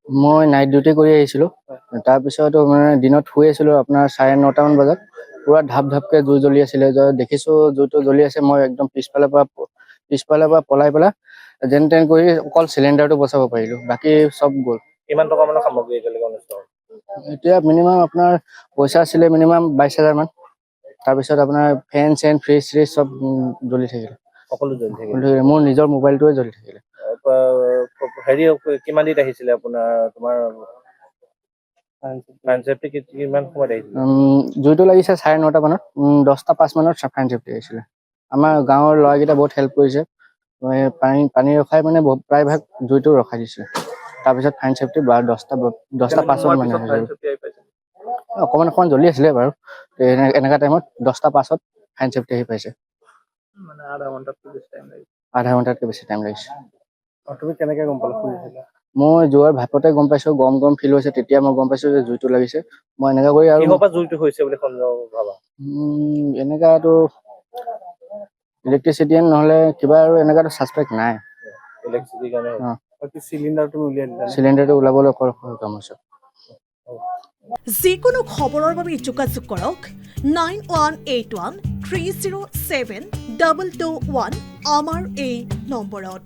মই night duty কৰি আহিছিলোঁ। তাৰপিছত মানে দিনত শুই আছিলোঁ আপোনাৰ 9:30 মান বজাত। পুৰা ধাপকে জুই জ্বলি আছিলে। দেখিছোঁ জুইটো জ্বলি আছে, মই একদম পিছফালৰ পৰা পলাই পেলাই যেন তেন কৰি অকল চিলিণ্ডাৰটো বচাব পাৰিলোঁ, বাকী চব গ'ল। কিমান টকা মানৰ সামগ্ৰী এতিয়ালৈকে অনিষ্ট হ'ল? এতিয়া মিনিমাম আপোনাৰ পইচা আছিলে মিনিমাম 22,000 মান। তাৰপিছত আপোনাৰ ফেন চেন ফ্ৰিজ চ্ৰিজ চব জ্বলি থাকিলে। সকলো জ্বলি থাকিল। মোৰ নিজৰ মোবাইলটোৱে জ্বলি থাকিলে। হেৰি কিমান দিন আহিছিলে তোমাৰ ফায়াৰ চেফটি কিমান সময়ত আহিছিলে? জুইটো লাগিছে 9:30 মানত। 10:05 মানত ফায়াৰ চেফটি আহিছিলে। আমাৰ গাঁৱৰ ল'ৰাকেইটা বহুত হেল্প কৰিছে। পানী ৰখাই মানে প্ৰায়ভাগ জুইটো ৰখাই দিছে। তাৰপিছত ফায়াৰ চেফটি 10:05 মানে হৈ গ'ল। অকণমান জ্বলি আছিলে বাৰু। এনেকা টাইমত 10:05 ফায়াৰ চেফটি আহি পাইছে। মানে আধা ঘণ্টাতকৈ বেছি টাইম লাগিছে। আধা ঘণ্টাতকৈ বেছি টাইম লাগিছে। তুমি কেনেকে গম পালা শুনিছিলা? মই যোৱাৰ ভাপতে গম পাইছোঁ, গৰম ফিল হৈছে, তেতিয়া মই গম পাইছোঁ যে জুইটো লাগিছে। মই এনেকা কৰি আৰু কিহৰ পৰা জুইটো হৈছে বুলি সন্দেহ ভাবা? এনেকাটো ইলেক্ট্ৰিচিটি নহ'লে কিবা আৰু এনেকাটো ছাছপেক্ট নাই। ইলেক্ট্ৰিচিটিৰ কাৰণে হৈছে। বাকী চিলিণ্ডাৰটো উলিয়াই দিলা নে? চিলিণ্ডাৰটো ওলাবলৈ কাম হৈছে। যিকোনো খবৰৰ বাবে যোগাযোগ কৰক 9181307221 আমাৰ এই নম্বৰত।